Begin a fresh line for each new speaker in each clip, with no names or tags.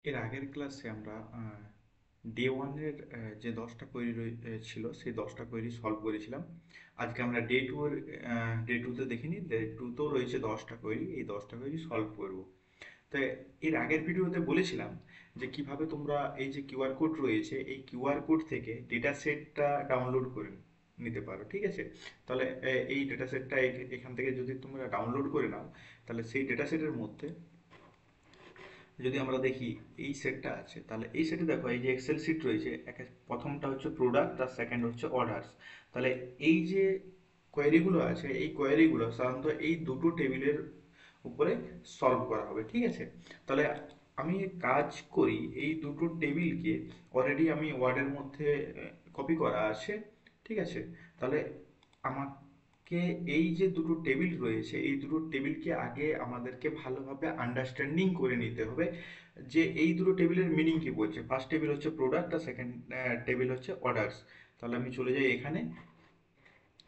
এর আগের ক্লাসে আমরা ডে 1-এর যে 10টা কোয়েরি ছিল সেই 10টা কোয়েরি সলভ করেছিলাম। আজকে আমরা ডে 2-তে দেখিনি, ডে 2তেও রয়েছে 10টা কোয়েরি, এই 10টা কোয়েরি সলভ করব। তো এর আগের ভিডিওতে বলেছিলাম যে কিভাবে তোমরা এই যে কিউআর কোড রয়েছে এই কিউআর কোড থেকে ডেটা সেটটা ডাউনলোড করে নিতে পারো, ঠিক আছে? তাহলে এই ডেটা সেটটা এখান থেকে যদি তোমরা ডাউনলোড করে নাও, তাহলে সেই ডেটা সেটের মধ্যে যদি আমরা দেখি এই সেটটা আছে, তাহলে এই সেটে দেখো এই যে এক্সেল শিট রয়েছে, প্রথমটা হচ্ছে প্রোডাক্ট আর সেকেন্ড হচ্ছে অর্ডারস। তাহলে এই যে কোয়েরিগুলো আছে এই কোয়েরিগুলো সাধারণত এই দুটো টেবিলের উপরে সলভ করা হবে, ঠিক আছে? তাহলে আমি কাজ করি, এই দুটো টেবিলকে অলরেডি আমি ওয়ার্ডের মধ্যে কপি করা আছে, ঠিক আছে? তাহলে আমাকে এই যে দুটো টেবিল রয়েছে এই দুটো টেবিলকে আগে আমাদেরকে ভালোভাবে আন্ডারস্ট্যান্ডিং করে নিতে হবে যে এই দুটো টেবিলের মিনিং কি বলছে। ফার্স্ট টেবিল হচ্ছে প্রোডাক্ট আর সেকেন্ড টেবিল হচ্ছে অর্ডারস। তাহলে আমি চলে যাই এখানে,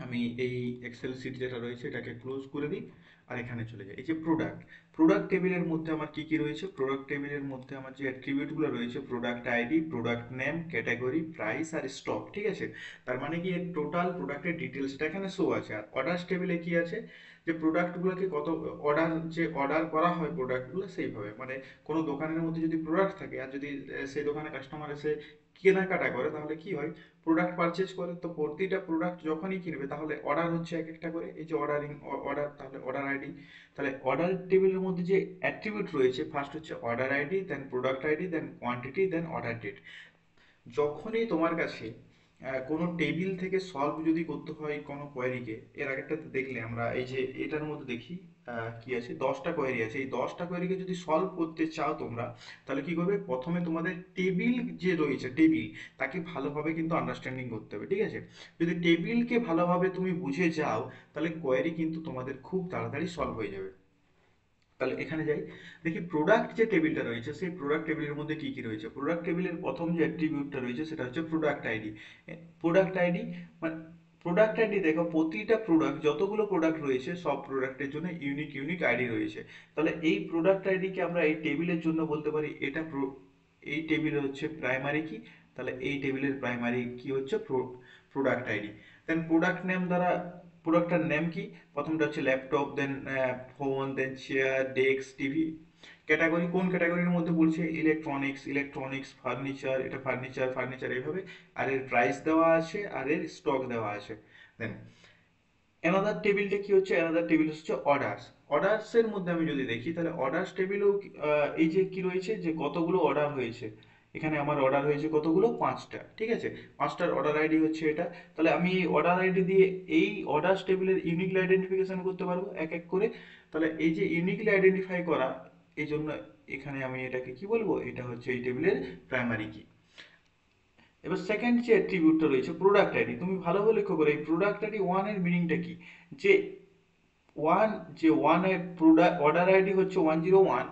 আমি এই এক্সেল শিট যেটা রয়েছে এটাকে ক্লোজ করে দিই আর এখানে চলে যাই। এই যে প্রোডাক্ট, প্রোডাক্ট টেবিলের মধ্যে আমার কি কি রয়েছে, প্রোডাক্ট টেবিলের মধ্যে আমার যে অ্যাট্রিবিউটগুলো রয়েছে product ID, product name, category, price আর স্টক, ঠিক আছে? তার মানে কি এর টোটাল প্রোডাক্টের ডিটেলসটা এখানে শো আছে। আর অর্ডার্স টেবিলে কি আছে, যে প্রোডাক্টগুলোকে কত অর্ডার, যে অর্ডার করা হয় প্রোডাক্টগুলো সেইভাবে, মানে কোনো দোকানের মধ্যে যদি প্রোডাক্ট থাকে আর যদি সেই দোকানে কাস্টমার এসে কেনাকাটা করে তাহলে কি হয়, প্রোডাক্ট পারচেজ করে, তো প্রতিটা প্রোডাক্ট যখনই কিনবে তাহলে অর্ডার হচ্ছে এক একটা করে, এই যে অর্ডার, তাহলে অর্ডার আইডি। তাহলে অর্ডার টেবিলের মধ্যে যে অ্যাট্রিবিউট রয়েছে ফার্স্ট হচ্ছে অর্ডার আইডি, দেন প্রোডাক্ট আইডি, দেন কোয়ান্টিটি, দেন অর্ডার ডেট। যখনই তোমার কাছে কোনো টেবিল থেকে সলভ যদি করতে হয় কোনো কোয়েরিকে, এর আগেরটাতে দেখলে আমরা এই যে এটার মধ্যে দেখি কি আছে, 10টা কোয়েরি আছে। এই 10টা কোয়েরিকে যদি সলভ করতে চাও তোমরা, তাহলে কি করবে, প্রথমে তোমাদের টেবিল যে রয়েছে টেবিল তাকে ভালোভাবে কিন্তু আন্ডারস্ট্যান্ডিং করতে হবে, ঠিক আছে? যদি টেবিলকে ভালোভাবে তুমি বুঝে যাও তাহলে কোয়েরি কিন্তু তোমাদের খুব তাড়াতাড়ি সলভ হয়ে যাবে। তাহলে এখানে যাই, দেখি প্রোডাক্ট যে টেবিলটা রয়েছে সেই প্রোডাক্ট টেবিলের মধ্যে কি কি রয়েছে। প্রোডাক্ট টেবিলের প্রথম যে অ্যাট্রিবিউটটা রয়েছে সেটা হচ্ছে প্রোডাক্ট আইডি। প্রোডাক্ট আইডি মানে প্রোডাক্ট আইডি দেখো, প্রতিটা প্রোডাক্ট, যতগুলো প্রোডাক্ট রয়েছে সব প্রোডাক্টের জন্য ইউনিক ইউনিক আইডি রয়েছে। তাহলে এই প্রোডাক্ট আইডিকে আমরা এই টেবিলের জন্য বলতে পারি এটা এই টেবিলে হচ্ছে প্রাইমারি কি, তাহলে এই টেবিলের প্রাইমারি কি হচ্ছে প্রোডাক্ট আইডি। দেন প্রোডাক্ট নেম দ্বারা, প্রোডাক্টের নেম কি, প্রথমটা হচ্ছে ল্যাপটপ, দেন ফোন, দেন চেয়ার, ডেস্ক, টিভি। ক্যাটাগরি, কোন ক্যাটাগরির মধ্যে বলছে, ইলেকট্রনিক্স, ইলেকট্রনিক্স, ফার্নিচার, এটা ফার্নিচার, ফার্নিচার এইভাবে। আর এর প্রাইস দেওয়া আছে আর এর স্টক দেওয়া আছে। দেন অ্যানাদার টেবিলটা কি হচ্ছে, অ্যানাদার টেবিল হচ্ছে অর্ডার্স। অর্ডার্স এর মধ্যে আমি যদি দেখি তাহলে অর্ডার্স টেবিলেও এই যে কি রয়েছে, যে কতগুলো অর্ডার হয়েছে। এখানে আমার অর্ডার হয়েছে কতগুলো, 5টা, ঠিক আছে? 5টার অর্ডার আইডি হচ্ছে এটা। তাহলে আমি এই অর্ডার আইডি দিয়ে এই অর্ডার্স টেবিলের ইউনিকলি আইডেন্টিফিকেশন করতে পারবো এক এক করে। তাহলে এই যে ইউনিকলি আইডেন্টিফাই করা, এই জন্য এখানে আমি এটাকে কি বলবো, এটা হচ্ছে এই টেবিলের প্রাইমারি কি। এবার সেকেন্ড যে অ্যাট্রিবিউটটা রয়েছে প্রোডাক্ট আইডি, তুমি ভালোভাবে লক্ষ্য করো এই প্রোডাক্ট আইডি ওয়ান এর মিনিংটা কি, যে ওয়ান, যে ওয়ানের প্রোডাক্ট অর্ডার আইডি হচ্ছে 101,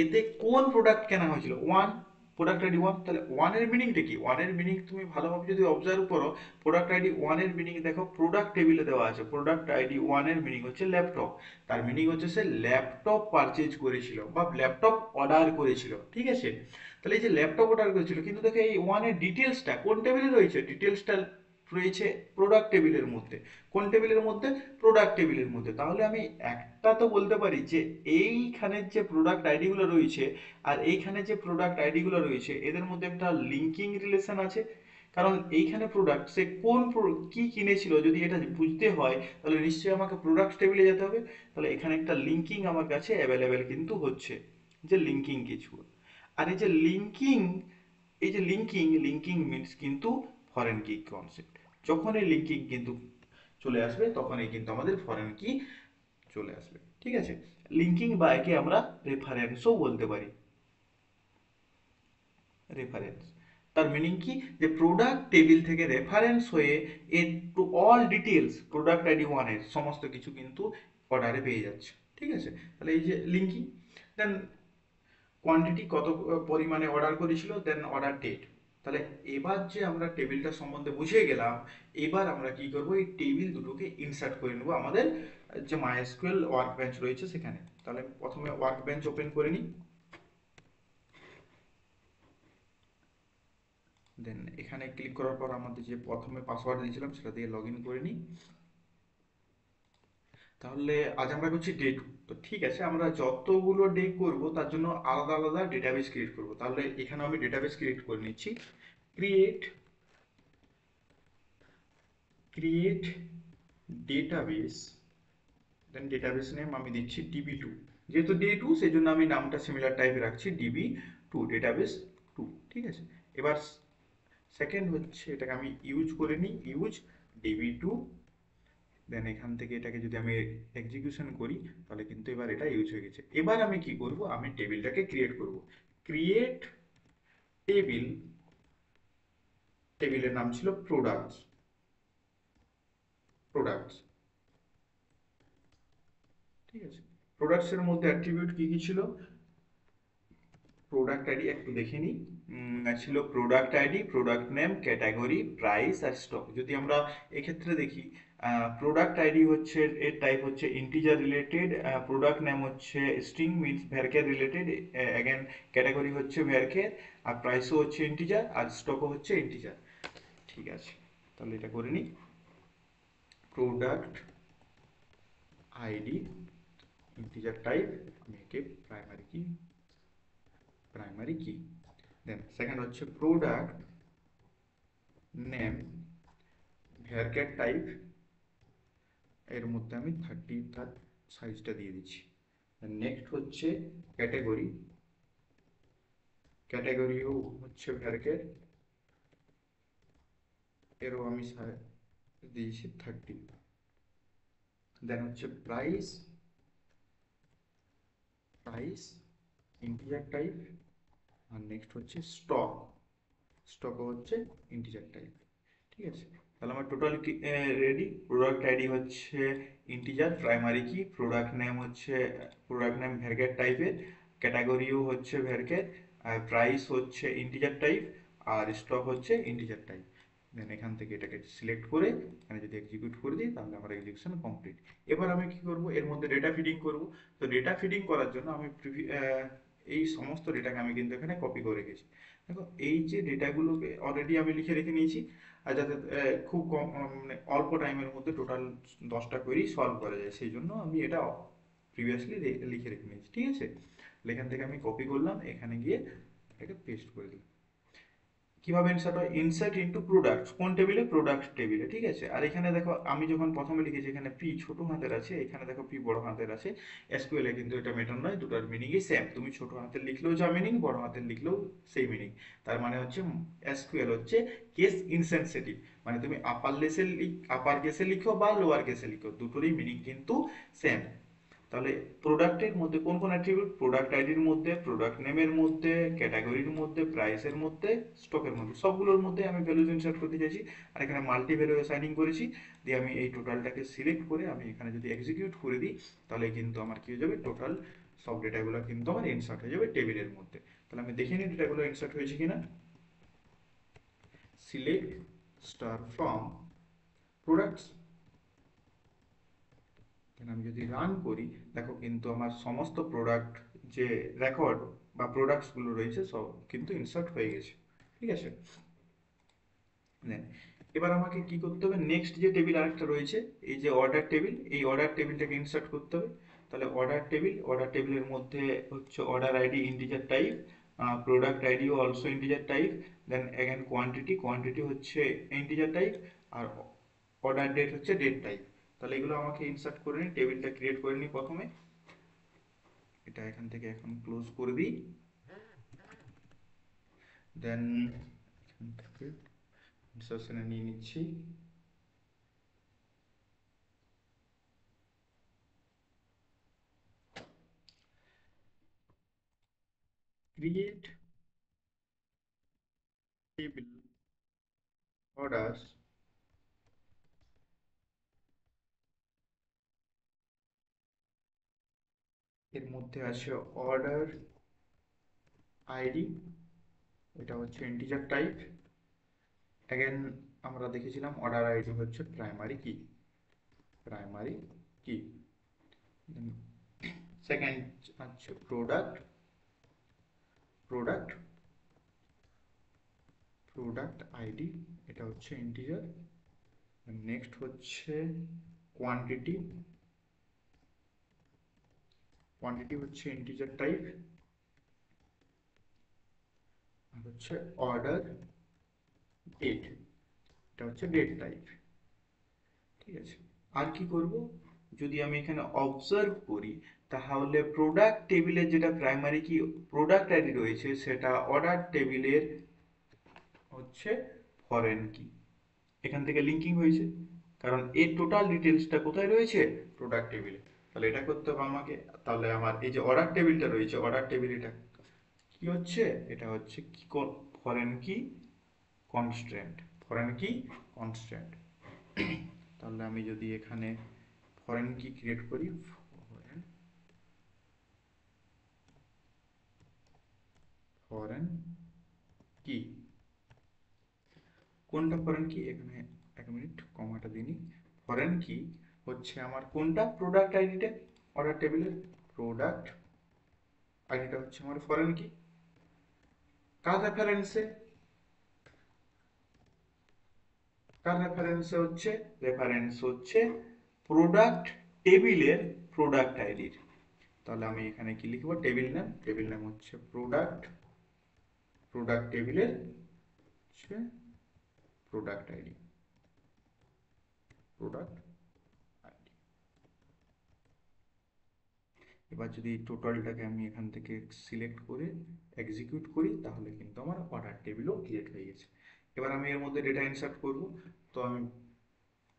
এতে কোন প্রোডাক্ট কেনা হয়েছিল, ওয়ান, প্রোডাক্ট আইডি ওয়ান। তাহলে ওয়ানের মিনিংটা কি, ওয়ানের মিনিং তুমি ভালোভাবে যদি অবজার্ভ করো, প্রোডাক্ট আইডি ওয়ানের মিনিং দেখো প্রোডাক্ট টেবিলে দেওয়া আছে। প্রোডাক্ট আইডি ওয়ানের মিনিং হচ্ছে ল্যাপটপ। তার মিনিং হচ্ছে সে ল্যাপটপ পারচেজ করেছিল বা ল্যাপটপ অর্ডার করেছিল, ঠিক আছে? তাহলে এই যে ল্যাপটপ অর্ডার করেছিল, কিন্তু দেখো এই ওয়ানের ডিটেলসটা কোন টেবিলে রয়েছে, ডিটেলসটা রয়েছে প্রোডাক্ট টেবিলের মধ্যে। কোন টেবিলের মধ্যে, প্রোডাক্ট টেবিলের মধ্যে। তাহলে আমি একটা তো বলতে পারি যে এইখানের যে প্রোডাক্ট আইডিগুলো রয়েছে আর এইখানে যে প্রোডাক্ট আইডিগুলো রয়েছে এদের মধ্যে একটা লিঙ্কিং রিলেশন আছে। কারণ এইখানে প্রোডাক্ট সে কোন কি কিনেছিল যদি এটা বুঝতে হয় তাহলে নিশ্চয়ই আমাকে প্রোডাক্ট টেবিলে যেতে হবে। তাহলে এখানে একটা লিঙ্কিং আমার কাছে অ্যাভেলেবেল কিন্তু হচ্ছে, যে লিঙ্কিং কিছু। আর এই যে লিঙ্কিং, এই যে লিঙ্কিং, লিঙ্কিং মিনস কিন্তু ফরেন কি কনসেপ্ট। যখন এই লিঙ্কিং কিন্তু চলে আসবে তখনই কিন্তু আমাদের ফরেন কি চলে আসবে, ঠিক আছে? লিঙ্কিং বা একে আমরা রেফারেন্সও বলতে পারি, রেফারেন্স। তার মিনিং কি, যে প্রোডাক্ট টেবিল থেকে রেফারেন্স হয়ে এর to all details product ID ওয়ানের সমস্ত কিছু কিন্তু অর্ডারে পেয়ে যাচ্ছে, ঠিক আছে? তাহলে এই যে লিঙ্কিং। দেন কোয়ান্টিটি, কত পরিমাণে অর্ডার করেছিল, দেন অর্ডার ডেট। তাহলে এবার যে আমরা টেবিলটা সম্বন্ধে বুঝে গেলাম, এবার আমরা কি করব, এই টেবিল দুটোকে ইনসার্ট করে নেব আমাদের যে মাইএসকিউএল ওয়ার্ক বেঞ্চ রয়েছে সেখানে। তাহলে প্রথমে ওয়ার্ক বেঞ্চ ওপেন করে নিই। দেন এখানে ক্লিক করার পর আমাদের যে প্রথমে পাসওয়ার্ড দিয়েছিলাম সেটা দিয়ে লগ ইন করে নিই। তাহলে আজ আমরা করছি ডে টু। তো ঠিক আছে, আমরা যতগুলো ডে করব তার জন্য আলাদা আলাদা ডেটাবেস ক্রিয়েট করব। তাহলে এখানে আমি ডেটাবেস ক্রিয়েট করে নিচ্ছি। ক্রিয়েট ক্রিয়েট ডেটাবেস, দেন ডেটাবেস নেম আমি দিচ্ছি ডিবি টু। যেহেতু ডে টু সেই জন্য আমি নামটা সিমিলার টাইপে রাখছি, ডিবি টু, ডেটাবেস টু। ঠিক আছে, এবার সেকেন্ড হচ্ছে এটাকে আমি ইউজ করে নিই, ইউজ ডিবি টু। দেন এখান থেকে এটাকে যদি আমি এক্সিকিউশন করি তাহলে কিন্তু এবার এটা ইউজ হয়ে গেছে। এবার আমি কি করব, আমি টেবিলটাকে ক্রিয়েট করব। ক্রিয়েট টেবিল, টেবিলের নাম ছিল প্রোডাক্টস। প্রোডাক্টস, ঠিক আছে। প্রোডাক্টস এর মধ্যে অ্যাট্রিবিউট কি কি ছিল, প্রোডাক্ট আইডি একটু দেখে নিই। ছিল product ID, product name, category, price আর স্টক। যদি আমরা এক্ষেত্রে দেখি, প্রোডাক্ট আইডি হচ্ছে এর টাইপ হচ্ছে ইন্টিজার রিলেটেড, প্রোডাক্ট নেম হচ্ছে string means varchar related, again category হচ্ছে ভ্যারকের, আর প্রাইসও হচ্ছে ইন্টিজার, আর স্টকও হচ্ছে ইন্টিজার। ঠিক আছে, তাহলে এটা করে নিই। প্রোডাক্ট আইডি ইন্টিজার টাইপ, আমি একে প্রাইমারি কি। দেন সেকেন্ড হচ্ছে প্রোডাক্ট নেম হেয়ারকাট টাইপ, এর মধ্যে আমি 30 তার সাইজটা দিয়ে দিচ্ছি। নেক্সট হচ্ছে ক্যাটাগরি, ক্যাটাগরিও হচ্ছে হেয়ারকাট, এরও আমি দিয়েছি 30। দেন হচ্ছে প্রাইস, প্রাইস ইন্টিজার টাইপ। আর নেক্সট হচ্ছে স্টক, স্টকও হচ্ছে ইন্টিজার টাইপ। ঠিক আছে, তাহলে আমার টোটাল রেডি। প্রোডাক্ট আইডি হচ্ছে ইন্টিজার প্রাইমারি কি, প্রোডাক্ট নেম হচ্ছে প্রোডাক্ট নেম ভ্যারকেট টাইপের, ক্যাটাগরিও হচ্ছে ভ্যারকেট, আর প্রাইস হচ্ছে ইন্টিজার টাইপ, আর স্টক হচ্ছে ইন্টিজার টাইপ। দেন এখান থেকে এটাকে সিলেক্ট করে এখানে যদি এক্সিকিউট করে দিই তাহলে আমার এক্সিকিউশন কমপ্লিট। এবার আমি কি করব, এর মধ্যে ডেটা ফিডিং করব। তো ডেটা ফিডিং করার জন্য আমি এই সমস্ত ডেটাকে আমি কিন্তু এখানে কপি করে রেখেছি। দেখো এই যে ডেটাগুলোকে অলরেডি আমি লিখে রেখে নিয়েছি, আর যাতে খুব কম মানে অল্প টাইমের মধ্যে টোটাল 10টা কোয়েরি সলভ করা যায়, সেই জন্য আমি এটা প্রিভিয়াসলি লিখে রেখে নিয়েছি। ঠিক আছে, এখান থেকে আমি কপি করলাম, এখানে গিয়ে এটাকে পেস্ট করে দিলাম। কিভাবে ইনসার্ট হয়, ইনসার্ট ইনটু প্রোডাক্টস, কোন টেবিলে, প্রোডাক্ট টেবিলে। ঠিক আছে, আর এখানে দেখো আমি যখন প্রথমে লিখেছি এখানে পি ছোট হাতের আছে, এখানে দেখো পি বড় হাতের আছে। এসকিউএল এ কিন্তু এটা ম্যাটার নয়, দুটার মিনিংই সেম। তুমি ছোট হাতের লিখলেও যা মিনিং, বড় হাতের লিখলেও সেই মিনিং। তার মানে হচ্ছে এসকিউএল হচ্ছে কেস ইনসেনসিটিভ, মানে তুমি আপার কেসে লিখো বা লোয়ার কেসে লিখো, দুটোরই মিনিং কিন্তু সেম। তাহলে প্রোডাক্টের মধ্যে কোন কোন অ্যাট্রিবিউট, প্রোডাক্ট আইডির মধ্যে, প্রোডাক্ট নেমের মধ্যে, ক্যাটাগরির মধ্যে, প্রাইসের মধ্যে, স্টকের মধ্যে, সবগুলোর মধ্যে আমি ভ্যালুজ ইনসার্ট করতে চাইছি। আর এখানে মাল্টি ভ্যালু অ্যাসাইনিং করেছি। দিয়ে আমি এই টোটালটাকে সিলেক্ট করে আমি এখানে যদি এক্সিকিউট করে দিই তাহলে কিন্তু আমার কি হয়ে যাবে, টোটাল সব ডেটাগুলো কিন্তু আমার ইনসার্ট হয়ে যাবে টেবিলের মধ্যে। তাহলে আমি দেখে নিই ডেটাগুলো ইনসার্ট হয়েছে কিনা। সিলেক্ট স্টার ফ্রম প্রোডাক্টস, আমি যদি রান করি, দেখো কিন্তু আমার সমস্ত প্রোডাক্ট যে রেকর্ড বা প্রোডাক্টস গুলো রয়েছে সব কিন্তু ইনসার্ট হয়ে গেছে। ঠিক আছে, এবার আমাকে কি করতে হবে, নেক্সট যে টেবিল আরেকটা রয়েছে এই যে অর্ডার টেবিল, এই অর্ডার টেবিলটাকে ইনসার্ট করতে হবে। তাহলে অর্ডার টেবিল, অর্ডার টেবিলের মধ্যে হচ্ছে order ID integer type, product ID also integer type, then again quantity, quantity হচ্ছে ইন্টিজার টাইপ, আর অর্ডার ডেট হচ্ছে ডেট টাইপ। তাহলে এগুলো আমাকে ইনসার্ট করে নিই, টেবিলটা ক্রিয়েট করে নিই প্রথমে। এটা এখান থেকে এখন ক্লোজ করে দিই। দেন এখান থেকে ইনসার্শনে নিয়ে নিচ্ছি। ক্রিয়েট টেবিল অর্ডার্স, এর মধ্যে আছে অর্ডার আইডি, এটা হচ্ছে ইন্টিজার টাইপ। অ্যাগেন আমরা দেখেছিলাম অর্ডার আইডি হচ্ছে প্রাইমারি কি, প্রাইমারি কি। সেকেন্ড আছে প্রোডাক্ট, প্রোডাক্ট প্রোডাক্ট আইডি, এটা হচ্ছে ইন্টিজার। নেক্সট হচ্ছে কোয়ান্টিটি, কোয়ান্টিটি হচ্ছে ইন্টিজার টাইপ। আর হচ্ছে অর্ডার ডেট, এটা হচ্ছে ডেট টাইপ। ঠিক আছে, আর কি করব, যদি আমি এখানে অবজার্ভ করি তাহলে প্রোডাক্ট টেবিলের যেটা প্রাইমারি কি প্রোডাক্ট আইডি রয়েছে সেটা অর্ডার টেবিলের হচ্ছে ফরেন কি, এখান থেকে লিঙ্কিং হয়েছে, কারণ এর টোটাল ডিটেলসটা কোথায় রয়েছে, প্রোডাক্ট টেবিলে। তাহলে এটা করতে হবে আমাকে, তাহলে আমার এই যে অর্ডার টেবিলটা রয়েছে, অর্ডার টেবিল এটা কি হচ্ছে, এটা হচ্ছে কি ফরেন কি কনস্ট্যান্ট, ফরেন কি কনস্ট্যান্ট। তাহলে আমি যদি এখানে ফরেন কি ক্রিয়েট করি, ফরেন কি, কোনটা ফরেন কি, এখানে এক মিনিট কমাটা দিনি। ফরেন কি হচ্ছে আমার কোনটা, প্রোডাক্ট আইডিটা, অর্ডার টেবিলের প্রোডাক্ট আইডিটা হচ্ছে আমার ফরেন কি। কার রেফারেন্সে, কার রেফারেন্সে হচ্ছে, রেফারেন্স হচ্ছে প্রোডাক্ট টেবিলের প্রোডাক্ট আইডির। তাহলে আমি এখানে কি লিখবো, টেবিল নেম, টেবিল নেম হচ্ছে প্রোডাক্ট, প্রোডাক্ট টেবিলের হচ্ছে প্রোডাক্ট আইডি, প্রোডাক্ট আইডি। এবার যদি টোটালটাকে আমি এখান থেকে সিলেক্ট করে এক্সিকিউট করি তাহলে কিন্তু আমার অর্ডার টেবিলও ক্রিয়েট হয়ে গেছে। এবার আমি এর মধ্যে ডেটা ইনসার্ট করব, তো আমি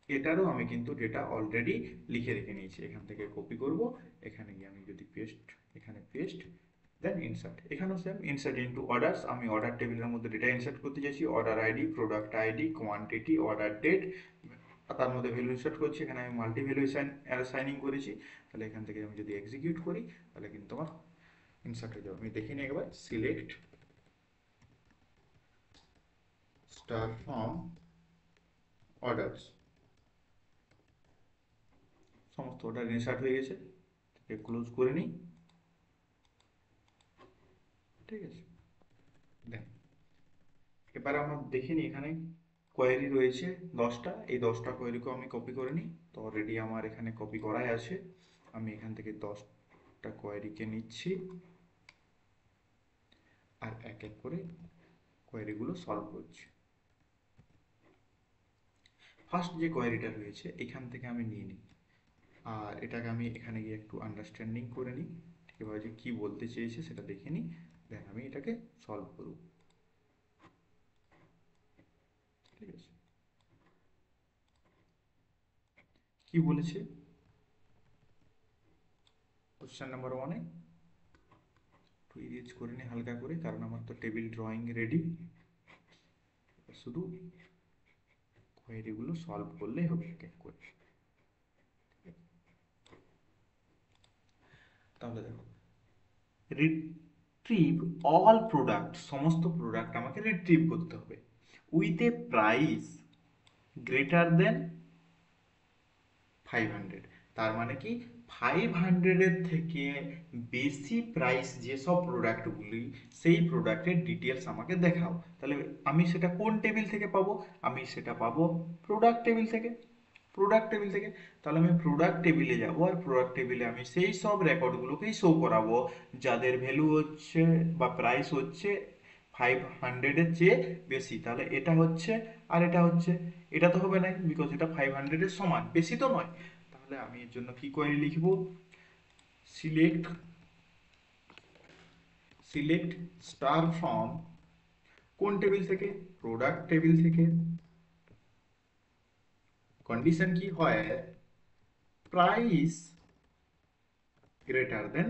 এটারও আমি কিন্তু ডেটা অলরেডি লিখে রেখে নিয়েছি, এখান থেকে কপি করব, এখানে গিয়ে আমি যদি পেস্ট, এখানে পেস্ট, দেন ইনসার্ট, এখানেও সেম ইনসার্ট ইনটু অর্ডার্স, আমি অর্ডার টেবিলের মধ্যে ডেটা ইনসার্ট করতে চাইছি, order ID, product ID, quantity, order date, তার মধ্যে ভ্যালু ইনসার্ট করছি, এখানে আমি মাল্টি ভ্যালু অ্যাসাইনিং করেছি। তাহলে এখান থেকে আমি যদি এক্সিকিউট করি তাহলে কিন্তু আমার ইনসার্ট হয়ে যাবে। আমি দেখে নিই একবার, সিলেক্ট স্টার ফ্রম অর্ডার্স, সমস্ত অর্ডার ইনসার্ট হয়ে গেছে, ক্লোজ করে নিই। ঠিক আছে, দেন এবার আমরা দেখিনি এখানে কোয়েরি রয়েছে 10টা, এই 10টা কোয়েরিকেও আমি কপি করে নিই। তো অলরেডি আমার এখানে কপি করাই আছে, আমি এখান থেকে 10টা কোয়েরিকে নিচ্ছি আর এক এক করে কোয়েরিগুলো সলভ করছি। ফার্স্ট যে কোয়েরিটা রয়েছে এখান থেকে আমি নিয়ে নিই, আর এটাকে আমি এখানে গিয়ে একটু আন্ডারস্ট্যান্ডিং করে নিই, ঠিকভাবে যে কী বলতে চেয়েছে সেটা দেখে নিই, দেন আমি এটাকে সলভ করব। ঠিক আছে, কি বলেছে কোশ্চেন নাম্বার 1-এ, একটু ইরেজ করে নিই হালকা করে, কারণ আমার তো টেবিল ড্রয়িং রেডি, শুধু কোয়েরিগুলো সলভ করলেই হবে এক এক করে। তাহলে দেখো, রিট্রিভ অল প্রোডাক্ট, সমস্ত প্রোডাক্ট আমাকে রিট্রিভ করতে হবে with a price greater than 500। তার মানে কি 500-এর থেকে বেশি প্রাইস যেসব প্রোডাক্টগুলি, সেই প্রোডাক্টের ডিটেলস আমাকে দেখাও। তাহলে আমি সেটা কোন টেবিল থেকে পাবো, আমি সেটা পাবো প্রোডাক্ট টেবিল থেকে, প্রোডাক্ট টেবিল থেকে। তাহলে আমি প্রোডাক্ট টেবিলে যাব, আর প্রোডাক্ট টেবিলে আমি সেই সব রেকর্ডগুলোকেই শো করাবো যাদের ভ্যালু হচ্ছে বা প্রাইস হচ্ছে 500-এর চেয়ে বেশি। তাহলে এটা হচ্ছে আর এটা হচ্ছে, এটা তো হবে না বিকজ এটা 500-এর সমান, বেশি তো নয়। তাহলে আমি এর জন্য কি কোয়েরি লিখবো, সিলেক্ট, সিলেক্ট স্টার ফ্রম, কোন টেবিল থেকে, প্রোডাক্ট টেবিল থেকে, কন্ডিশন কি হয়, প্রাইস গ্রেটার দেন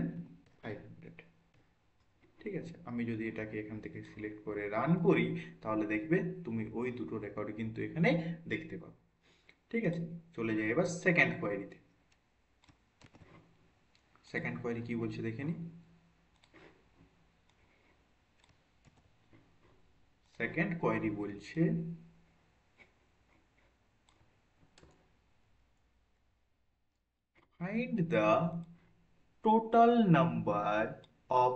500। ঠিক আছে, আমি যদি এটাকে এখান থেকে সিলেক্ট করে রান করি তাহলে দেখবে তুমি ওই দুটো রেকর্ড কিন্তু এখানে দেখতে পাবে। ঠিক আছে, চলে যাই এবার সেকেন্ড কোয়েরিতে। সেকেন্ড কোয়েরি কি বলছে দেখে নি, সেকেন্ড কোয়েরি বলছে find the total number of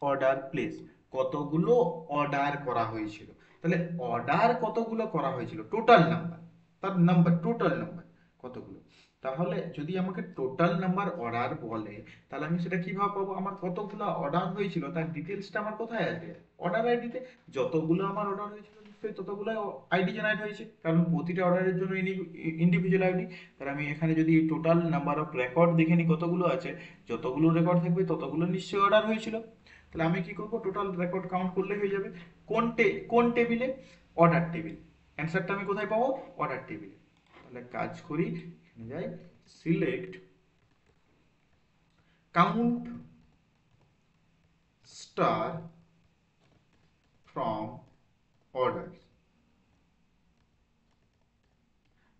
order place, কতগুলো অর্ডার করা হয়েছিল। তা তাহলে অর্ডার কতগুলো করা হয়েছিল, টোটাল নাম্বার, তার নাম্বার টোটাল নাম্বার কতগুলো। তাহলে যদি আমাকে টোটাল নাম্বার অর্ডার বলে, তাহলে আমি সেটা কিভাবে পাবো? আমার কতগুলো অর্ডার হয়েছিল তার ডিটেলসটা আমার কোথায় আছে? অর্ডার আইডিতে। যতগুলো আমার অর্ডার হয়েছিল নিশ্চয়ই ততগুলো আইডি জেনারেট হয়েছে, কারণ প্রতিটা অর্ডারের জন্য ইন্ডিভিজুয়াল আইডি। তাহলে আমি এখানে যদি টোটাল নাম্বার অফ রেকর্ড দেখে নিই কতগুলো আছে, যতগুলো রেকর্ড থাকবে ততগুলো নিশ্চয়ই অর্ডার হয়েছিল। তাহলে আমি কি করব? টোটাল রেকর্ড কাউন্ট করলে হয়ে যাবে। কোন টেবিলে? Order table. অ্যান্সারটা আমি কোথায় পাবো? অর্ডার টেবিলে। তাহলে কাজ করি, এখানে যাই, select count star from order.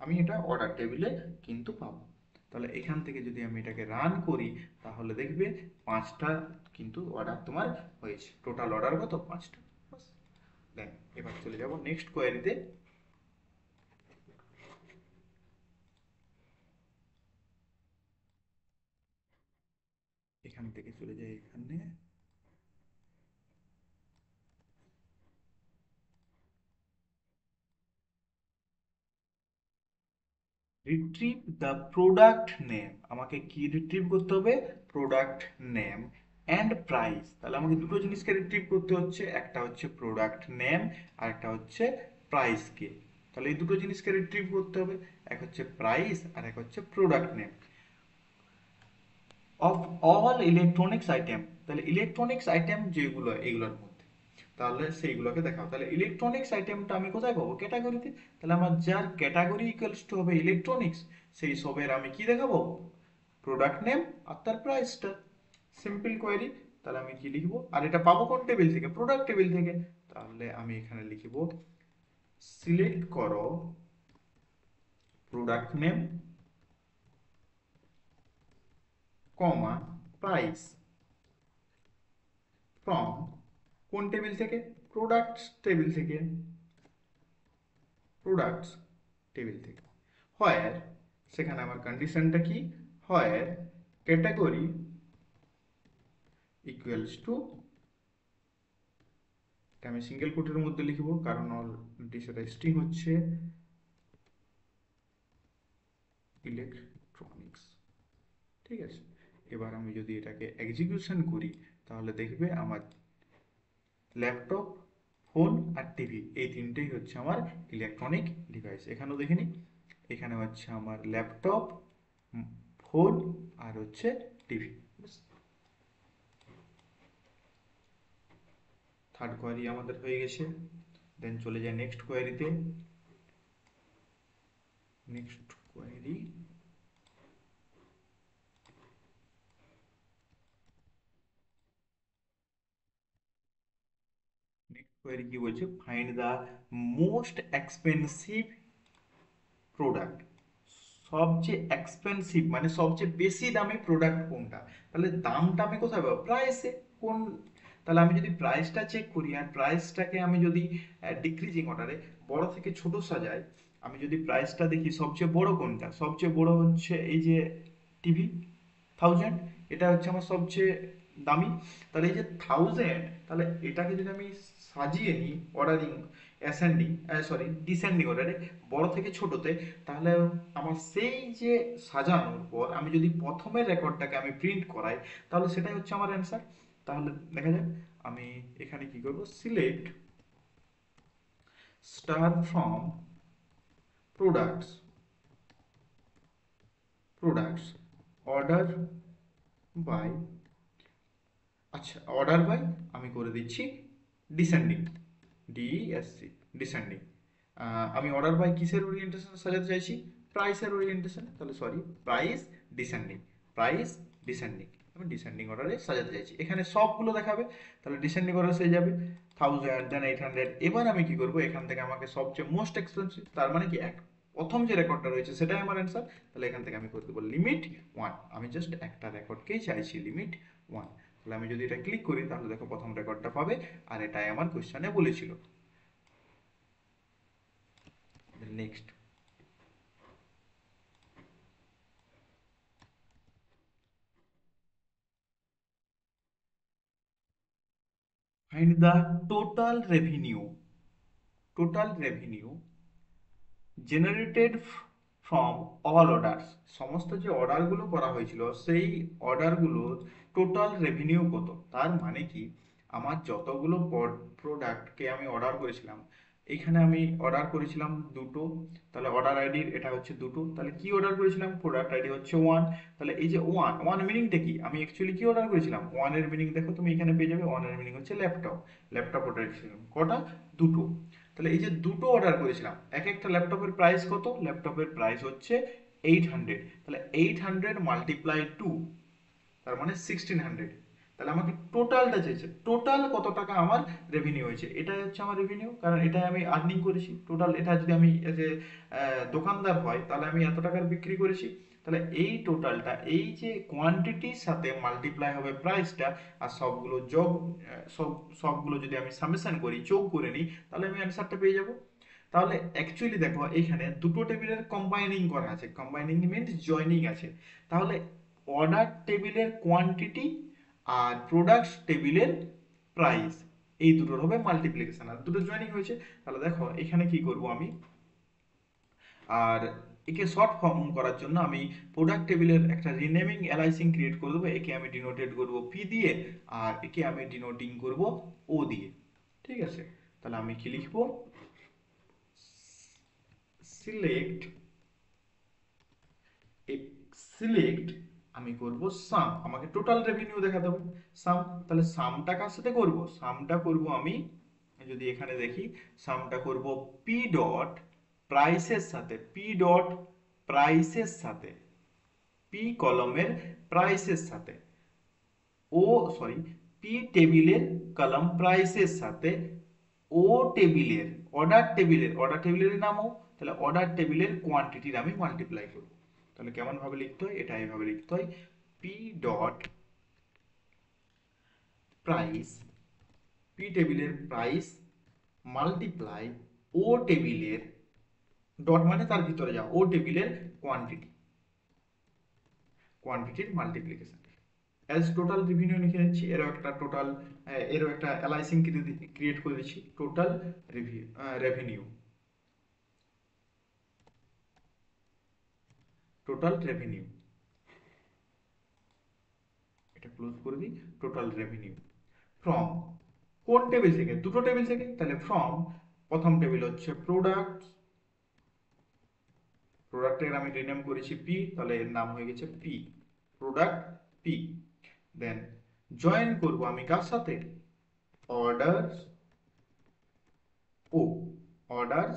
আমি এটা অর্ডার টেবিলে কিন্তু পাবো। তাহলে এখান থেকে যদি আমি এটাকে রান করি, তাহলে দেখবে 5টা কিন্তু অর্ডার তোমার হয়েছে। টোটাল অর্ডার কত? 5টা। দেন এবার চলে যাব নেক্সট কোয়েরিতে। এখান থেকে চলে যাই এখানে। Retrieve the product name. আমাকে কি রিট্রিভ করতে হবে? Product name and price. তাহলে আমাকে দুটো জিনিসকে রিট্রিভ করতে হচ্ছে, একটা হচ্ছে প্রোডাক্ট নেম আর একটা হচ্ছে প্রাইস কে। তাহলে এই দুটো জিনিসকে রিট্রিভ করতে হবে, এক হচ্ছে প্রাইস আর এক হচ্ছে product name of all electronics item. তাহলে ইলেকট্রনিক্স আইটেম যেগুলো এগুলোর মধ্যে, তাহলে সেইগুলোকে দেখাও। তাহলে ইলেকট্রনিক্স আইটেমটা আমি কোথায় পাবো? ক্যাটাগরিতে। তাহলে আমার যার ক্যাটাগরি ইকুয়ালস টু হবে ইলেকট্রনিক্স, সেই সবের আমি কি দেখাবো? প্রোডাক্ট নেম আর তার প্রাইসটা। Simple query. তাহলে আমি কি লিখবো? আর এটা পাবো কোন টেবিল থেকে? প্রোডাক্ট টেবিল থেকে। তাহলে আমি এখানে লিখব সিলেক্ট করো product name comma price from কোন টেবিল থেকে? প্রোডাক্টস টেবিল থেকে। প্রোডাক্টস টেবিল থেকে। হোয়ার, সেখানে আমার কন্ডিশনটা কি? হোয়ার ক্যাটাগরি ইকুয়ালস টু, এটা আমি সিঙ্গেল কোটের মধ্যে লিখবো কারণ অলরেডি সেটা স্ট্রিং হচ্ছে, ইলেকট্রনিক্স। ঠিক আছে। এবার আমি যদি এটাকে এক্সিকিউশন করি, তাহলে দেখবে আমার ল্যাপটপ, ফোন আর টিভি, এই তিনটেই হচ্ছে আমার ইলেকট্রনিক ডিভাইস। এখানেও দেখে নিই, এখানে হচ্ছে আমার ল্যাপটপ, ফোন আর হচ্ছে টিভি। থার্ড কোয়ারি আমাদের হয়ে গেছে। দেন চলে যায় নেক্সট কোয়ারিতে। নেক্সট কোয়ারি, নেক্সট কোয়ারি কি বলছে? Find the most expensive product. সবচেয়ে এক্সপেন্সিভ মানে সবচেয়ে বেশি দামি প্রোডাক্ট কোনটা? তাহলে দামটা আমি কোথায় পাবো? প্রাইসে। কোন, তাহলে আমি যদি প্রাইসটা চেক করি আর প্রাইসটাকে আমি যদি ডিক্রিজিং অর্ডারে বড় থেকে ছোট সাজাই, আমি যদি প্রাইসটা দেখি সবচেয়ে বড় কোনটা? সবচেয়ে বড় হচ্ছে এই যে টিভি 1000, এটা হচ্ছে আমার সবচেয়ে দামি। তাহলে এই যে 1000, তাহলে এটাকে যদি আমি সাজিয়ে নিই অর্ডারিং অ্যাসেন্ডিং, সরি ডিসেন্ডিং অর্ডারে বড় থেকে ছোটতে, তাহলে আমার সেই যে সাজানোর পর আমি যদি প্রথমের রেকর্ডটাকে আমি প্রিন্ট করাই, তাহলে সেটাই হচ্ছে আমার অ্যান্সার। তাহলে দেখা যাক, আমি এখানে কি করব? Select star from products, products order by, আচ্ছা অর্ডার বাই আমি করে দিচ্ছি ডিসেন্ডিং, ডিএসসি, ডিসেন্ডিং। আমি অর্ডার বাই কিসের ওরিয়েন্টেশন সাজাতে চাইছি? প্রাইসের ওরিয়েন্টেশন। তাহলে sorry, price descending, price descending, আমি ডিসেন্ডিং অর্ডারে সাজাতে চাইছি। এখানে সবগুলো দেখাবে, তাহলে ডিসেন্ডিং অর্ডার সেজে যাবে 1000, দেন 800। এবার আমি কি করব? এখান থেকে আমাকে সবচেয়ে মোস্ট এক্সপেন্সিভ, তার মানে কি প্রথম যে রেকর্ডটা রয়েছে সেটাই আমার অ্যান্সার। তাহলে এখান থেকে আমি করে দেবো লিমিট 1। আমি জাস্ট একটা রেকর্ডকেই চাইছি লিমিট 1। তাহলে আমি যদি এটা ক্লিক করি, তাহলে দেখো প্রথম রেকর্ডটা পাবে, আর এটাই আমার কোশ্চেনে বলেছিল। Next, find the total revenue total revenue generated from all orders, সমস্ত যে অর্ডারগুলো করা হয়েছিল সেই অর্ডারগুলোর টোটাল রেভিনিউ কত। তার মানে কি, আমার যতগুলো প্রোডাক্টকে আমি অর্ডার করেছিলাম, এখানে আমি অর্ডার করেছিলাম দুটো, তাহলে অর্ডার আইডির এটা হচ্ছে দুটো, তাহলে কি অর্ডার করেছিলাম, প্রোডাক্ট আইডি হচ্ছে ওয়ান। তাহলে এই যে ওয়ান, ওয়ান মিনিংটা কি, আমি অ্যাকচুয়ালি কি অর্ডার করেছিলাম, ওয়ানের মিনিং দেখো তুমি এখানে পেয়ে যাবে, ওয়ানের মিনিং হচ্ছে ল্যাপটপ। ল্যাপটপ অর্ডার করেছিলাম কটা, দুটো। তাহলে এই যে দুটো অর্ডার করেছিলাম, এক একটা ল্যাপটপের প্রাইস কত, ল্যাপটপের প্রাইস হচ্ছে 800। তাহলে 800 মাল্টিপ্লাই টু, তার মানে 1600। তাহলে আমাকে টোটালটা চাইছে, টোটাল কত টাকা আমার রেভিনিউ হয়েছে, এটাই হচ্ছে আমার রেভিনিউ, কারণ এটাই আমি আর্নিং করেছি টোটাল। এটা যদি আমি এজ এ দোকানদার হয় তাহলে আমি এত টাকার বিক্রি করেছি। তাহলে এই টোটালটা, এই যে কোয়ান্টিটির সাথে মাল্টিপ্লাই হবে প্রাইসটা, আর সবগুলো যোগ, সবগুলো যদি আমি সামেশন করি, যোগ করে নিই, তাহলে আমি অ্যান্সারটা পেয়ে যাব। তাহলে অ্যাকচুয়ালি দেখো এখানে দুটো টেবিলের কম্বাইনিং করা আছে, কম্বাইনিং মিনস জয়নিং আছে। তাহলে অর্ডার টেবিলের কোয়ান্টিটি আর প্রোডাক্ট টেবিলের প্রাইস, এই দুটোর হবে মাল্টিপ্লিকেশন, আর দুটো জয়েনিং হয়েছে। তাহলে দেখো এখানে কি করব আমি, আর একে শর্ট ফর্ম করার জন্য আমি প্রোডাক্ট টেবিলের একটা রিনেমিং অ্যালাইসিং ক্রিয়েট করে দেবো। একে আমি ডিনোটেড করব পি দিয়ে, আর একে আমি ডিনোটিং করব ও দিয়ে। ঠিক আছে, তাহলে আমি কি লিখবো, সিলেক্ট, সিলেক্ট, আমি করব সাম, আমাকে টোটাল রেভিনিউ দেখাতে হবে, সাম। তাহলে সামটা কার সাথে করব, সামটা করব আমি, যদি এখানে দেখি, সামটা করব পি ডট প্রাইসের সাথে, পি ডট প্রাইসের সাথে, পি কলমের প্রাইসের সাথে, ও সরি, পি টেবিলের কলম প্রাইসের সাথে, ও টেবিলের, অর্ডার টেবিলের নামও, তাহলে অর্ডার টেবিলের কোয়ান্টিটির আমি মাল্টিপ্লাই করব। তাহলে কেমন ভাবে লিখতে হয়, এটা এইভাবে লিখতে হয়, পি ডট প্রাইস, পি টেবিলের প্রাইস মাল্টিপ্লাই ও টেবিলের, ডট মানে তার ভিতরে যাও, ও টেবিলের কোয়ান্টিটি, কোয়ান্টিটির মাল্টিপ্লিকেশন। অ্যাজ টোটাল রেভিনিউ লিখে নিচ্ছি, এরও একটা অ্যালাইসিং ক্রিয়েট করে দিচ্ছি, টোটাল রেভিনিউ, টোটাল রেভিনিউ, এটা ক্লোজ করে দিই, টোটাল রেভিনিউ ফ্রম, কোন টেবিল থেকে, দুটো টেবিল থেকে, তাহলে ফ্রম, প্রথম টেবিল হচ্ছে প্রোডাক্ট, প্রোডাক্টের আমি রিনেম করেছি পি, তাহলে এর নাম হয়ে গেছে P, product P. Then join করব আমি কার সাথে, অর্ডার ও, অর্ডার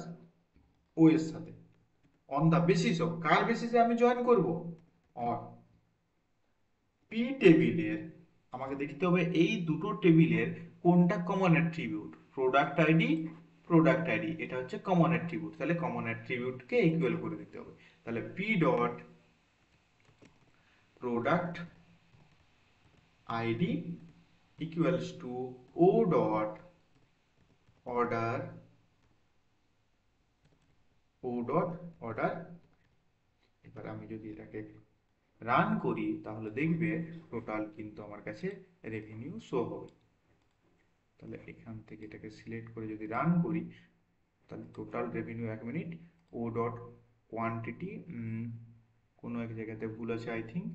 ও এর সাথে, অন দা বেসিস অফ, কার বেসিসে আমি জয়েন করব, অন পি টেবিলের, আমাকে দেখতে হবে এই দুটো টেবিলের কোনটা common attribute, product ID, product ID এটা হচ্ছে কমন অ্যাট্রিবিউট, তাহলে কমন অ্যাট্রিবিউটকে ইকুয়াল করে দিতে হবে। তাহলে P dot product ID equals to O dot order, O dot order. এবার আমি যদি এটাকে রান করি তাহলে দেখবে টোটাল কিন্তু আমার কাছে রেভিনিউ শো হবে। তাহলে এখান থেকে এটাকে সিলেক্ট করে যদি রান করি, তাহলে টোটাল রেভিনিউ, এক মিনিট, ও ডট কোয়ান্টিটি, কোনো এক জায়গাতে ভুল আছে আই থিঙ্ক,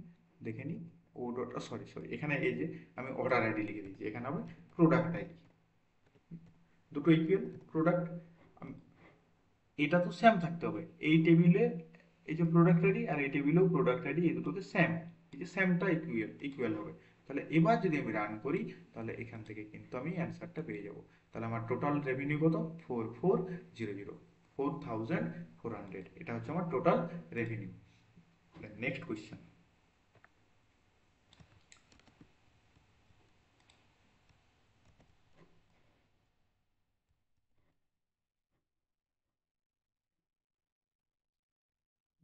দেখে নিই, ও ডট, সরি সরি, এখানে এই যে আমি অর্ডার আইডি লিখে দিয়েছি, এখানে হবে প্রোডাক্ট আইডি, দুটো ইকুয়াল প্রোডাক্ট, এটা তো সেম থাকতে হবে, এই টেবিলে এই যে প্রোডাক্ট আইডি আর এই টেবিলেও প্রোডাক্ট আইডি, এই দুটোকে সেম, এই যে সেমটা ইকুয়াল ইকুয়াল হবে। তাহলে এবার যদি আমি রান করি তাহলে এখান থেকে কিন্তু আমি অ্যান্সারটা পেয়ে যাব। তাহলে আমার টোটাল রেভিনিউ কত, 4400, 4400, এটা হচ্ছে আমার total revenue. Next question,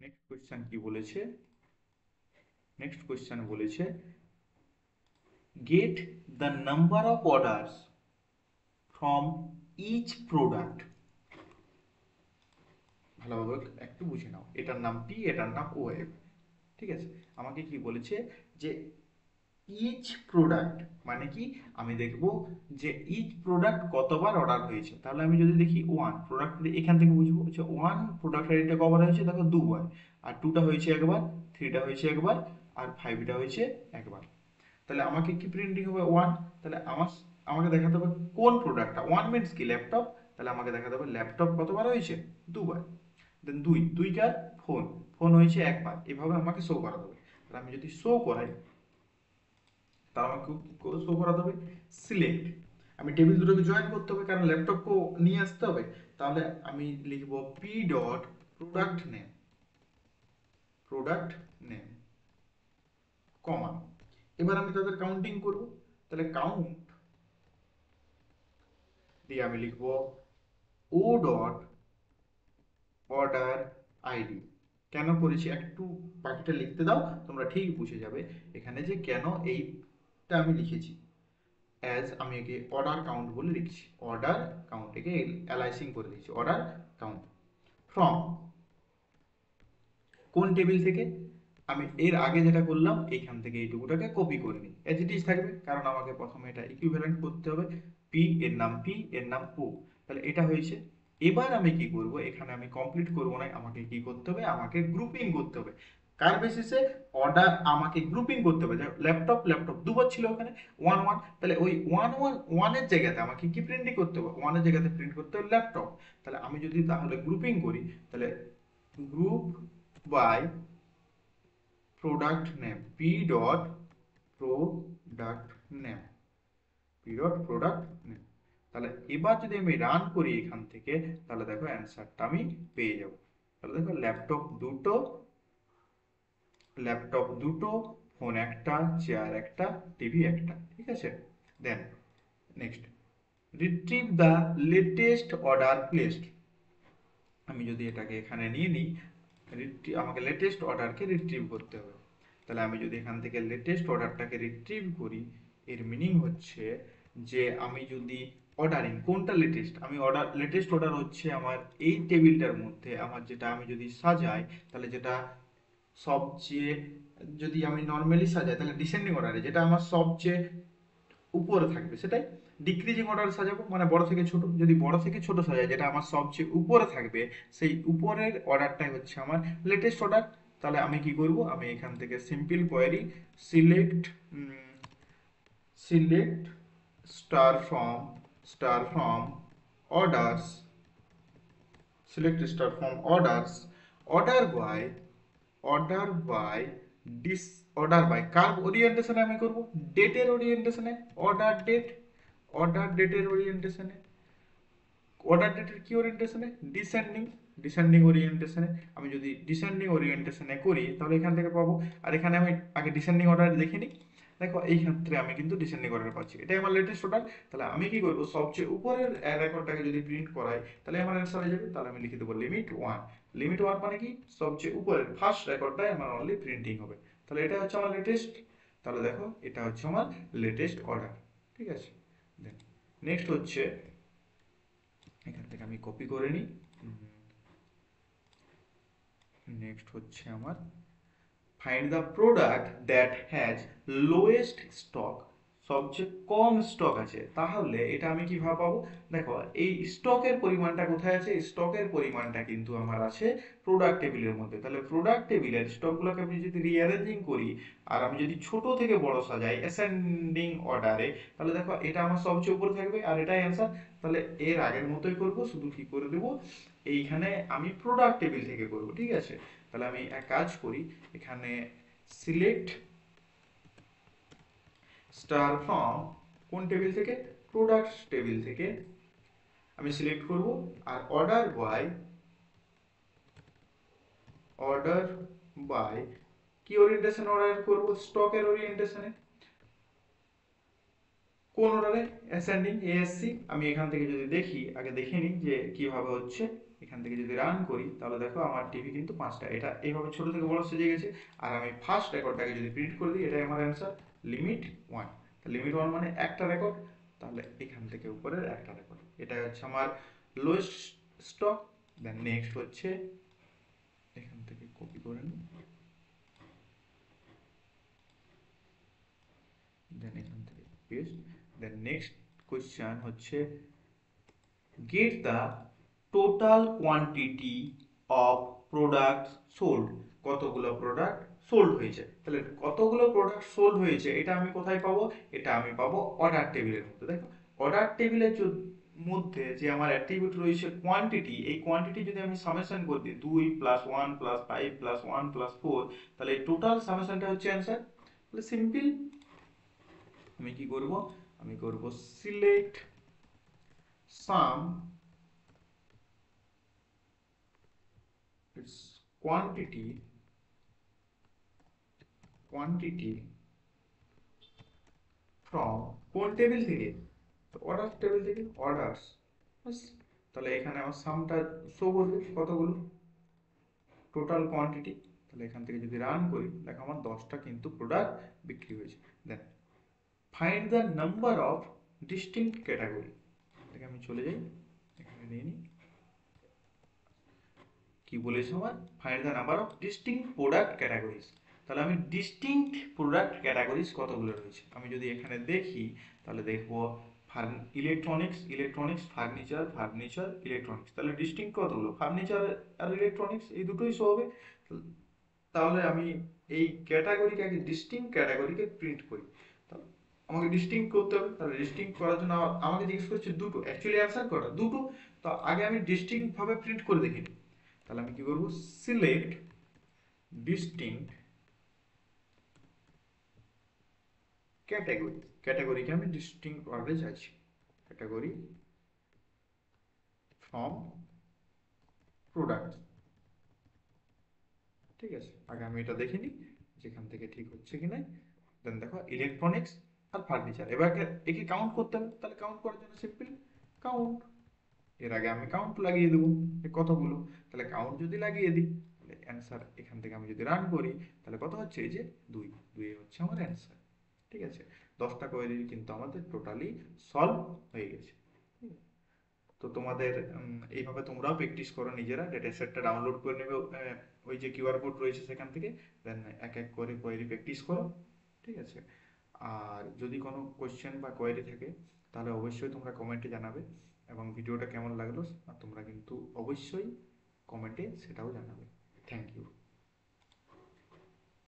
next question কি বলেছে, নেক্সট কোয়েশ্চেন বলেছে get the number of orders from each product, ভালোভাবে একটু বুঝে নাও, এটার নাম পি, এটার নাম ও এফ। ঠিক আছে, আমাকে কি বলেছে যে ইচ প্রোডাক্ট মানে কি, আমি দেখব যে ইচ প্রোডাক্ট কতবার অর্ডার হয়েছে। তাহলে আমি যদি দেখি ওয়ান প্রোডাক্ট, এখান থেকে বুঝবো যে ওয়ান প্রোডাক্ট আইডিটা কবার হয়েছে, দেখো দুবার, আর টুটা হয়েছে একবার, থ্রিটা হয়েছে একবার, আর ফাইভটা হয়েছে একবার। তাহলে আমাকে কি প্রিন্টিং হবে ওয়ান। তাহলে আমাকে দেখাতে হবে কোন প্রোডাক্টটা, ওয়ান মিনস কি ল্যাপটপ, তাহলে আমাকে দেখাতে হবে ল্যাপটপ কতবার হয়েছে, দুবার। দেন দুইকার ফোন, ফোন হয়েছে একবার। এভাবে আমাকে শো করাতে হবে। তাহলে আমি যদি শো করাই, তার আমাকে শো করাতে হবে সিলেক্ট। আমি টেবিল দুটোকে জয়েন করতে হবে, কারণ ল্যাপটপকেও নিয়ে আসতে হবে। তাহলে আমি লিখব P dot product name, product name comma. এবার আমি তাদের কাউন্টিং করব। তাহলে কাউন্ট দিয়ে আমি লিখব ও ডট অর্ডার আইডি। কেন করেছি একটু বাকিটা লিখতে দাও, তোমরা ঠিক বুঝে যাবে এখানে যে কেন এইটা আমি লিখেছি। অ্যাজ আমি একে অর্ডার কাউন্ট বলে লিখছি, অর্ডার কাউন্ট, একে অ্যালাইসিং করে দিচ্ছি অর্ডার কাউন্ট। ফ্রম কোন টেবিল থেকে, আমি এর আগে যেটা করলাম এইখান থেকে এইটুকুটাকে কপি করে নিই, এজ ইট ইজ থাকবে, কারণ আমাকে প্রথমে এটা ইকুইভ্যালেন্ট করতে হবে। পি এর নাম পি, এর নাম ও, তাহলে এটা হয়েছে। এবার আমি কি করব, এখানে আমি কমপ্লিট করব না, আমাকে কি করতে হবে, আমাকে গ্রুপিং করতে হবে। কার বেসিসে, অর্ডার আমাকে গ্রুপিং করতে হবে। ল্যাপটপ ল্যাপটপ দুবার ছিল ওখানে, ওয়ান ওয়ান, তাহলে ওই ওয়ান ওয়ান ওয়ানের জায়গাতে আমাকে কি প্রিন্টিং করতে হবে, ওয়ানের জায়গাতে প্রিন্ট করতে হবে ল্যাপটপ। তাহলে আমি যদি তাহলে গ্রুপিং করি, তাহলে group by product name, P dot product name, P dot product name. তাহলে এবার যদি আমি রান করি এখান থেকে, তাহলে দেখো অ্যান্সারটা আমি পেয়ে যাব। তাহলে দেখো ল্যাপটপ দুটো, ফোন একটা, চেয়ার একটা, টিভি একটা, ঠিক আছে। Then next, retrieve the latest order placed. আমি যদি এটাকে এখানে নিয়ে নিই, আমাকে লেটেস্ট অর্ডারকে রিট্রিভ করতে হবে। তাহলে আমি যদি এখান থেকে লেটেস্ট অর্ডারটাকে রিট্রিভ করি, এর মিনিং হচ্ছে যে আমি যদি অর্ডারিং কোনটা লেটেস্ট, আমি লেটেস্ট অর্ডার হচ্ছে আমার এই টেবিলটার মধ্যে আমার যেটা আমি যদি সাজাই, তাহলে যেটা সবচেয়ে, যদি আমি নর্মালি সাজাই তাহলে ডিসেন্ডিং অর্ডারে যেটা আমার সবচেয়ে উপরে থাকবে সেটাই ডিক্রিজিং অর্ডার সাজাবো, মানে বড় থেকে ছোট। যদি বড় থেকে ছোট সাজাই, যেটা আমার সবচেয়ে উপরে থাকবে, সেই উপরের অর্ডারটাই হচ্ছে আমার লেটেস্ট অর্ডার। তাহলে আমি কি করব, আমি এখান থেকে simple query select select star from orders, select star from orders, order by order by this order by কার ওরিয়েন্টেশনে আমি করব, ডেটের ওরিয়েন্টেশনে, অর্ডার ডেট, অর্ডার ডেটের ওরিয়েন্টেশনে, অর্ডার ডেটের কি ওরিয়েন্টেশনে, ডিসেন্ডিং, ডিসেন্ডিং ওরিয়েন্টেশনে। আমি যদি ডিসেন্ডিং ওরিয়েন্টেশনে করি তাহলে এখান থেকে পাবো। আর এখানে আমি আগে ডিসেন্ডিং অর্ডার দেখে নিই, দেখো এই ক্ষেত্রে আমি কিন্তু ডিসেন্ডিং অর্ডার পাচ্ছি, এটাই আমার লেটেস্ট অর্ডার। তাহলে আমি কি করবো, সবচেয়ে উপরের রেকর্ডটাকে যদি প্রিন্ট করাই তাহলে আমার অ্যান্সার হয়ে যাবে। তাহলে আমি লিখে দেবো লিমিট ওয়ান। লিমিট ওয়ান মানে কি, সবচেয়ে উপরের ফার্স্ট রেকর্ডটাই আমার অনলি প্রিন্টিং হবে। তাহলে এটা হচ্ছে আমার লেটেস্ট। তাহলে দেখো এটা হচ্ছে আমার লেটেস্ট অর্ডার, ঠিক আছে। দেন নেক্সট হচ্ছে, এখান থেকে আমি কপি করে নিই। নেক্সট হচ্ছে আমার find the product that has lowest stock, সবচেয়ে কম স্টক আছে। তাহলে এটা আমি কিভাবে পাবো, দেখো এই স্টকের পরিমাণটা কোথায় আছে, স্টকের পরিমাণটা কিন্তু আমার আছে প্রোডাক্ট টেবিলের মধ্যে। তাহলে প্রোডাক্ট টেবিলের স্টকগুলোকে আমি যদি রিঅ্যারেঞ্জিং করি, আর আমি যদি ছোট থেকে বড় সাজাই অ্যাসেন্ডিং অর্ডারে, তাহলে দেখো এটা আমার সবচেয়ে উপরে থাকবে, আর এটাই অ্যান্সার। তাহলে এর আগের মতোই করব, শুধু কি করে দেবো, এইখানে আমি প্রোডাক্ট টেবিল থেকে করব, ঠিক আছে। তাহলে আমি এক কাজ করি, এখানে সিলেক্ট স্টার ফ্রম কোন টেবিল থেকে, প্রোডাক্টস টেবিল থেকে আমি সিলেক্ট করব। আর অর্ডার বাই কি ওরিয়েন্টেশন অর্ডার করব, স্টকের ওরিয়েন্টেশনে। কোন অর্ডারে, অ্যাসেন্ডিং এএসসি। আমি এখান থেকে যদি দেখি, আগে দেখে নিই যে কিভাবে হচ্ছে। এখান থেকে যদি রান করি তাহলে দেখো আমার টিভি কিন্তু পাঁচটা, এটা এইভাবে ছোট থেকে বড় সেজে গেছে। আর আমি ফার্স্ট রেকর্ডটাকে যদি প্রিন্ট করে দিই, এটাই আমার answer, limit one. Limit one মানে একটা রেকর্ড, তাহলে এখান থেকে উপরের একটা রেকর্ড, এটা হচ্ছে আমার লোয়েস্ট স্টক। দেন নেক্সট হচ্ছে, এখান থেকে কপি করে নিই, দেন এখান থেকে পেস্ট। দেন নেক্সট কোয়েশ্চেন হচ্ছে get the total quantity of product sold. কতগুলো প্রোডাক্ট সোল্ড হয়েছে, তাহলে কতগুলো প্রোডাক্ট সোল্ড হয়েছে এটা আমি কোথায় পাবো? এটা আমি পাবো অর্ডার টেবিলের মধ্যে। দেখো অর্ডার টেবিলের মধ্যে যে আমার অ্যাট্রিবিউট রয়েছে কোয়ান্টিটি, এই কোয়ান্টিটি যদি আমি সামেশন করে দিই 2 প্লাস 1 প্লাস 5 প্লাস 1 প্লাস 4, তাহলে এই টোটাল সামেশনটা হচ্ছে অ্যান্সার। তাহলে সিম্পল আমি কি করব? আমি করব select some its quantity from কোন টেবিল থেকে? অর্ডার টেবিল থেকে, অর্ডারস। তাহলে এখানে আমার সামটা শো করবে কতগুলো টোটাল কোয়ান্টিটি। তাহলে এখান থেকে যদি রান করি দেখো আমার 10টা কিন্তু প্রোডাক্ট বিক্রি হয়েছে। Then find the number of distinct category. দেখে আমি চলে যাই, এখানে নিয়ে নিই। কি বলেছে আমার? Find the number of distinct product categories. তাহলে আমি ডিস্টিংক্ট প্রোডাক্ট ক্যাটাগরিজ কতগুলো রয়েছে আমি যদি এখানে দেখি, তাহলে দেখবো electronics, electronics, furniture, furniture, electronics. তাহলে ডিস্টিংক্ট কতগুলো? ফার্নিচার আর ইলেকট্রনিক্স, এই দুটোই শো হবে। তাহলে আমি এই ক্যাটাগরিকে আগে ডিস্টিংক্ট ক্যাটাগরিকে প্রিন্ট করি। তাহলে আমাকে ডিস্টিংক্ট করতে হবে। তাহলে ডিস্টিংক্ট করার জন্য আমাকে জিজ্ঞেস করছে দুটো, অ্যাকচুয়ালি অ্যান্সার করা দুটো। তো আগে আমি ডিস্টিংক্ট ভাবে প্রিন্ট করে দেখে নিই। তাহলে আমি কি করব? Select distinct category. ক্যাটাগরিকে আমি ডিস্টিংক্ট করতে চাইছি। Category from product. ঠিক আছে, আগে আমি এটা দেখে নিই যেখান থেকে ঠিক হচ্ছে কি নাই। দেন দেখো ইলেকট্রনিক্স আর ফার্নিচার, এবার একে কাউন্ট করতে হবে। তাহলে কাউন্ট করার জন্য সিম্পল কাউন্ট, এর আগে আমি কাউন্ট লাগিয়ে দেবো কতগুলো। তাহলে কাউন্ট যদি লাগিয়ে দিই তাহলে অ্যান্সার এখান থেকে আমি যদি রান করি তাহলে কত হচ্ছে? এই যে 2, 2 হচ্ছে আমার অ্যান্সার। ঠিক আছে, 10টা কোয়েরি কিন্তু আমাদের টোটালি সলভ হয়ে গেছে। তো তোমাদের এইভাবে তোমরাও প্র্যাকটিস করো নিজেরা, ডেটা সেটটা ডাউনলোড করে নেবে ওই যে কিউআর কোড রয়েছে সেখান থেকে। দেন এক এক করে কোয়েরি প্র্যাকটিস করো। ঠিক আছে, আর যদি কোনো কোয়েশ্চেন বা কোয়েরি থাকে তাহলে অবশ্যই তোমরা কমেন্টে জানাবে, এবং ভিডিওটা কেমন লাগলো আর তোমরা কিন্তু অবশ্যই কমেন্টে সেটাও জানাবে। Thank you.